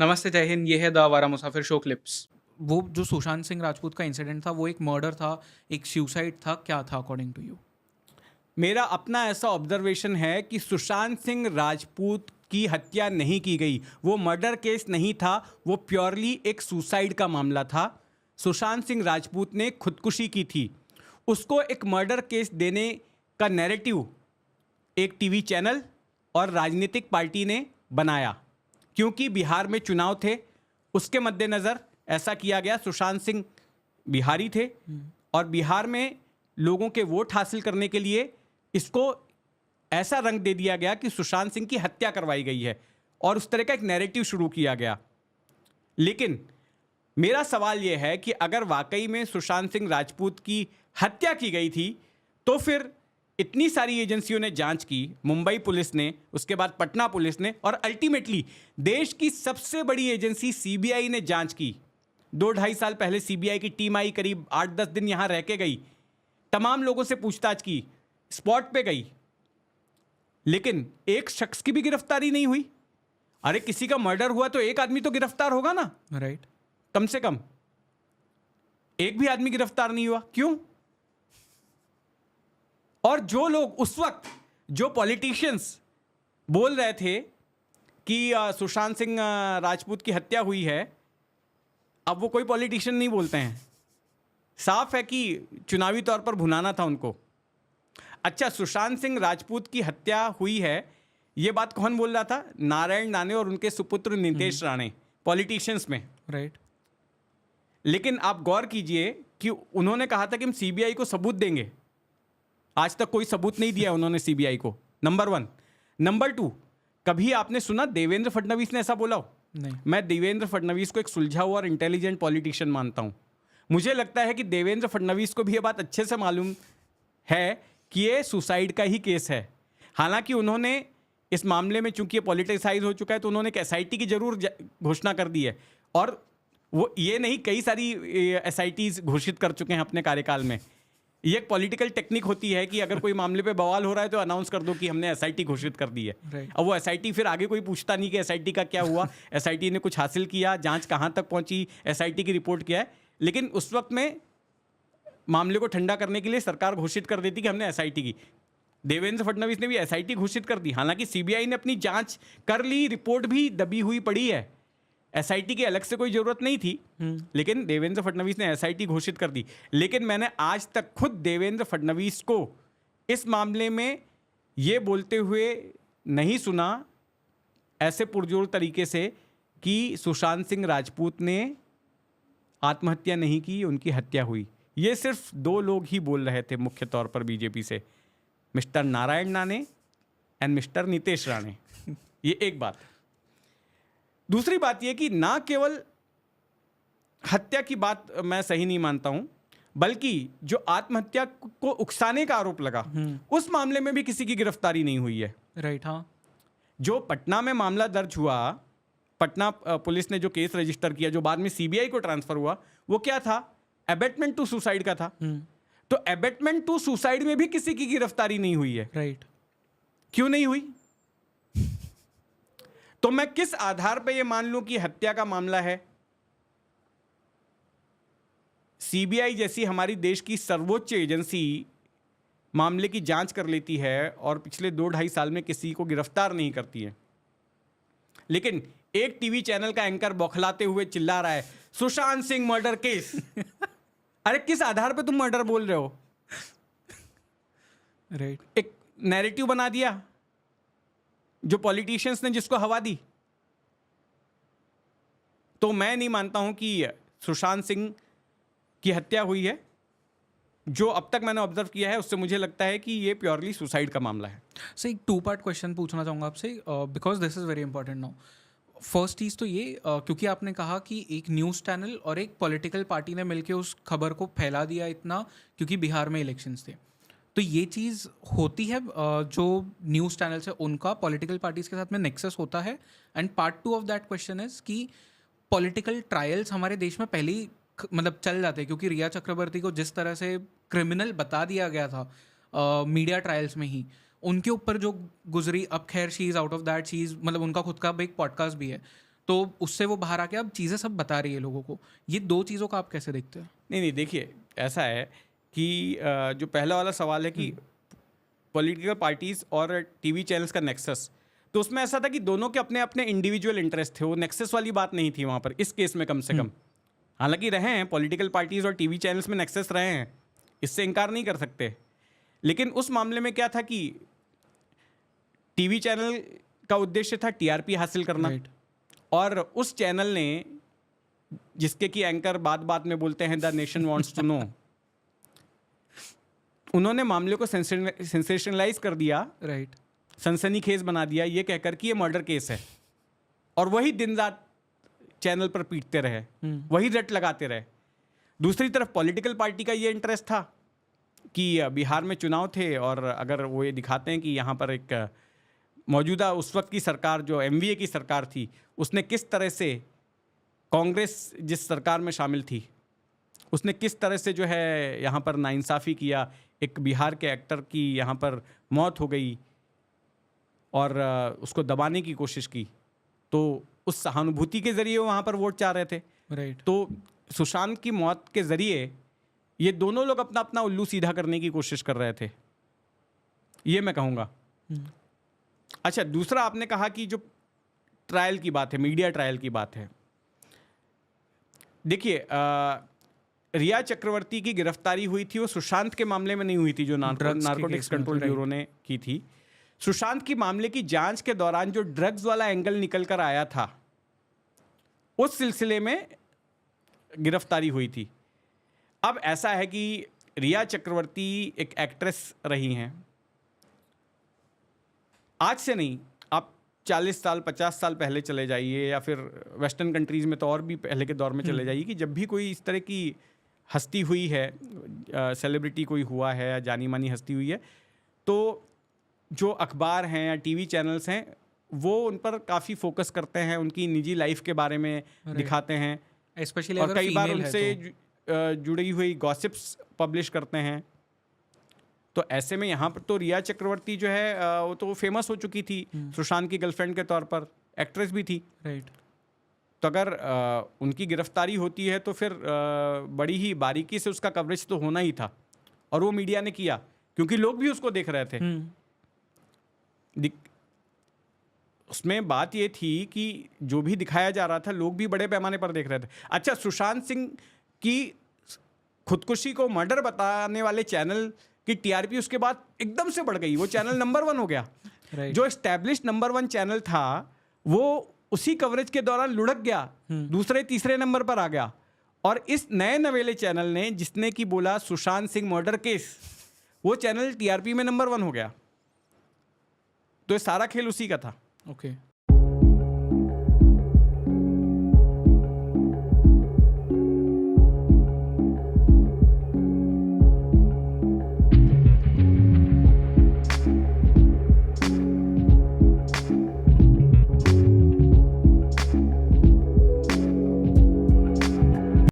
नमस्ते, जय हिंद। ये है द आवारा मुसाफिर शो क्लिप्स। वो जो सुशांत सिंह राजपूत का इंसिडेंट था, वो एक मर्डर था, एक सुसाइड था, क्या था अकॉर्डिंग टू यू? मेरा अपना ऐसा ऑब्जर्वेशन है कि सुशांत सिंह राजपूत की हत्या नहीं की गई। वो मर्डर केस नहीं था, वो प्योरली एक सुसाइड का मामला था। सुशांत सिंह राजपूत ने खुदकुशी की थी। उसको एक मर्डर केस देने का नैरेटिव एक टीवी चैनल और राजनीतिक पार्टी ने बनाया, क्योंकि बिहार में चुनाव थे। उसके मद्देनज़र ऐसा किया गया। सुशांत सिंह बिहारी थे और बिहार में लोगों के वोट हासिल करने के लिए इसको ऐसा रंग दे दिया गया कि सुशांत सिंह की हत्या करवाई गई है और उस तरह का एक नैरेटिव शुरू किया गया। लेकिन मेरा सवाल यह है कि अगर वाकई में सुशांत सिंह राजपूत की हत्या की गई थी तो फिर इतनी सारी एजेंसियों ने जांच की, मुंबई पुलिस ने, उसके बाद पटना पुलिस ने, और अल्टीमेटली देश की सबसे बड़ी एजेंसी सीबीआई ने जांच की। 2-2.5 साल पहले सीबीआई की टीम आई, करीब 8-10 दिन यहां रह के गई, तमाम लोगों से पूछताछ की, स्पॉट पे गई, लेकिन एक शख्स की भी गिरफ्तारी नहीं हुई। अरे किसी का मर्डर हुआ तो एक आदमी तो गिरफ्तार होगा ना, राइट। कम से कम। एक भी आदमी गिरफ्तार नहीं हुआ, क्यों? और जो लोग उस वक्त, जो पॉलिटिशियंस बोल रहे थे कि सुशांत सिंह राजपूत की हत्या हुई है, अब वो कोई पॉलिटिशियन नहीं बोलते हैं। साफ है कि चुनावी तौर पर भुनाना था उनको। अच्छा, सुशांत सिंह राजपूत की हत्या हुई है, ये बात कौन बोल रहा था? नारायण राणे और उनके सुपुत्र नितेश राणे, पॉलिटिशियंस में। राइट। लेकिन आप गौर कीजिए कि उन्होंने कहा था कि हम सीबीआई को सबूत देंगे। आज तक कोई सबूत नहीं दिया उन्होंने सीबीआई को, नंबर 1। नंबर 2, कभी आपने सुना देवेंद्र फडणवीस ने ऐसा बोला हो? नहीं। मैं देवेंद्र फडणवीस को एक सुलझा हुआ और इंटेलिजेंट पॉलिटिशियन मानता हूं। मुझे लगता है कि देवेंद्र फडणवीस को भी यह बात अच्छे से मालूम है कि ये सुसाइड का ही केस है। हालांकि उन्होंने इस मामले में, चूंकि ये पॉलिटिसाइज हो चुका है, तो उन्होंने एक एसआईटी की जरूर घोषणा कर दी है। और वो ये नहीं, कई सारी एसआईटीज घोषित कर चुके हैं अपने कार्यकाल में। ये एक पॉलिटिकल टेक्निक होती है कि अगर कोई मामले पे बवाल हो रहा है तो अनाउंस कर दो कि हमने एसआईटी घोषित कर दी है। Right. अब वो एसआईटी फिर आगे कोई पूछता नहीं कि एसआईटी का क्या हुआ, एसआईटी ने कुछ हासिल किया, जांच कहां तक पहुंची, एसआईटी की रिपोर्ट क्या है। लेकिन उस वक्त में मामले को ठंडा करने के लिए सरकार घोषित कर देती कि हमने एसआईटी की। देवेंद्र फडणवीस ने भी एसआईटी घोषित कर दी। हालांकि सीबीआई ने अपनी जांच कर ली, रिपोर्ट भी दबी हुई पड़ी है, एसआईटी की अलग से कोई जरूरत नहीं थी। लेकिन देवेंद्र फडणवीस ने एसआईटी घोषित कर दी। लेकिन मैंने आज तक खुद देवेंद्र फडणवीस को इस मामले में यह बोलते हुए नहीं सुना, ऐसे पुरजोर तरीके से, कि सुशांत सिंह राजपूत ने आत्महत्या नहीं की, उनकी हत्या हुई। ये सिर्फ 2 लोग ही बोल रहे थे मुख्य तौर पर बीजेपी से, mister Narayan Rane and mister Nitesh Rane. ये एक बात। दूसरी बात यह कि ना केवल हत्या की बात मैं सही नहीं मानता हूं, बल्कि जो आत्महत्या को उकसाने का आरोप लगा, उस मामले में भी किसी की गिरफ्तारी नहीं हुई है। राइट। हाँ। जो पटना में मामला दर्ज हुआ, पटना पुलिस ने जो केस रजिस्टर किया, जो बाद में सीबीआई को ट्रांसफर हुआ, वो क्या था? एबेटमेंट टू सुसाइड का था। तो एबेटमेंट टू सुसाइड में भी किसी की गिरफ्तारी नहीं हुई है। राइट। क्यों नहीं हुई? तो मैं किस आधार पर यह मान लूं कि हत्या का मामला है? सीबीआई जैसी हमारी देश की सर्वोच्च एजेंसी मामले की जांच कर लेती है और पिछले 2-2.5 साल में किसी को गिरफ्तार नहीं करती है। लेकिन एक टीवी चैनल का एंकर बौखलाते हुए चिल्ला रहा है, सुशांत सिंह मर्डर केस। अरे किस आधार पे तुम मर्डर बोल रहे हो? राइट। एक नैरेटिव बना दिया जो पॉलिटिशियंस ने जिसको हवा दी। तो मैं नहीं मानता हूं कि सुशांत सिंह की हत्या हुई है। जो अब तक मैंने ऑब्जर्व किया है उससे मुझे लगता है कि ये प्योरली सुसाइड का मामला है। सो एक 2 पार्ट क्वेश्चन पूछना चाहूँगा आपसे, because this is very important now. First चीज़ तो ये, क्योंकि आपने कहा कि एक न्यूज़ चैनल और एक पॉलिटिकल पार्टी ने मिलकर उस खबर को फैला दिया इतना, क्योंकि बिहार में इलेक्शंस थे। तो ये चीज़ होती है, जो न्यूज़ चैनल्स है उनका पॉलिटिकल पार्टीज के साथ में नेक्सस होता है। And part 2 of that question is कि पॉलिटिकल ट्रायल्स हमारे देश में पहले ही मतलब चल जाते हैं, क्योंकि रिया चक्रवर्ती को जिस तरह से क्रिमिनल बता दिया गया था मीडिया ट्रायल्स में ही, उनके ऊपर जो गुजरी, अब खैर she is out of that, she is मतलब उनका खुद का एक पॉडकास्ट भी है। तो उससे वो बाहर आके अब चीज़ें सब बता रही है लोगों को। ये 2 चीज़ों को आप कैसे देखते हैं? नहीं देखिए, ऐसा है कि जो पहला वाला सवाल है कि पॉलिटिकल पार्टीज और टीवी चैनल्स का नेक्सस, तो उसमें ऐसा था कि दोनों के अपने अपने इंडिविजुअल इंटरेस्ट थे, वो नेक्सस वाली बात नहीं थी वहाँ पर, इस केस में कम से कम। हालांकि रहे हैं पॉलिटिकल पार्टीज और टीवी चैनल्स में नेक्सस रहे हैं, इससे इनकार नहीं कर सकते, लेकिन उस मामले में क्या था कि टीवी चैनल का उद्देश्य था टीआरपी हासिल करना, राइट। और उस चैनल ने, जिसके कि एंकर बात बात में बोलते हैं the nation wants to know, उन्होंने मामले को सेंसेशनलाइज कर दिया, राइट। सनसनीखेज बना दिया, ये कहकर कि ये मर्डर केस है, और वही दिन रात चैनल पर पीटते रहे, वही रट लगाते रहे। दूसरी तरफ पॉलिटिकल पार्टी का ये इंटरेस्ट था कि बिहार में चुनाव थे, और अगर वो ये दिखाते हैं कि यहाँ पर एक मौजूदा उस वक्त की सरकार, जो एमवीए की सरकार थी, उसने किस तरह से, कांग्रेस जिस सरकार में शामिल थी, उसने किस तरह से जो है यहाँ पर नाइंसाफ़ी किया, एक बिहार के एक्टर की यहाँ पर मौत हो गई और उसको दबाने की कोशिश की, तो उस सहानुभूति के ज़रिए वहाँ पर वोट चाह रहे थे। राइट। तो सुशांत की मौत के ज़रिए ये दोनों लोग अपना अपना उल्लू सीधा करने की कोशिश कर रहे थे, ये मैं कहूँगा। अच्छा, दूसरा आपने कहा कि जो ट्रायल की बात है, मीडिया ट्रायल की बात है, देखिए रिया चक्रवर्ती की गिरफ्तारी हुई थी, वो सुशांत के मामले में नहीं हुई थी, जो नार्कोटिक्स कंट्रोल ब्यूरो ने की थी। सुशांत की मामले की जांच के दौरान जो ड्रग्स वाला एंगल निकल कर आया था, उस सिलसिले में गिरफ्तारी हुई थी। अब ऐसा है कि रिया चक्रवर्ती एक एक्ट्रेस रही हैं, आज से नहीं, आप 40 साल 50 साल पहले चले जाइए, या फिर वेस्टर्न कंट्रीज़ में तो और भी पहले के दौर में चले जाइए, कि जब भी कोई इस तरह की हस्ती हुई है, सेलिब्रिटी कोई हुआ है या जानी मानी हस्ती हुई है, तो जो अखबार हैं या टीवी चैनल्स हैं, वो उन पर काफ़ी फोकस करते हैं, उनकी निजी लाइफ के बारे में दिखाते हैं, स्पेशली और अगर कई बार फीमेल है उनसे जुड़ी हुई गॉसिप्स पब्लिश करते हैं। तो ऐसे में यहाँ पर तो रिया चक्रवर्ती जो है वो तो फेमस हो चुकी थी, सुशांत की गर्लफ्रेंड के तौर पर, एक्ट्रेस भी थी। राइट। तो अगर उनकी गिरफ्तारी होती है तो फिर बड़ी ही बारीकी से उसका कवरेज तो होना ही था, और वो मीडिया ने किया, क्योंकि लोग भी उसको देख रहे थे। उसमें बात ये थी कि जो भी दिखाया जा रहा था, लोग भी बड़े पैमाने पर देख रहे थे। अच्छा, सुशांत सिंह की खुदकुशी को मर्डर बताने वाले चैनल की टीआरपी उसके बाद एकदम से बढ़ गई, वो चैनल नंबर 1 हो गया। राइट। जो एस्टैब्लिश्ड नंबर 1 चैनल था, वो उसी कवरेज के दौरान लुढ़क गया, दूसरे तीसरे नंबर पर आ गया। और इस नए नवेले चैनल ने, जिसने कि बोला सुशांत सिंह मर्डर केस, वो चैनल टीआरपी में नंबर 1 हो गया। तो ये सारा खेल उसी का था। ओके।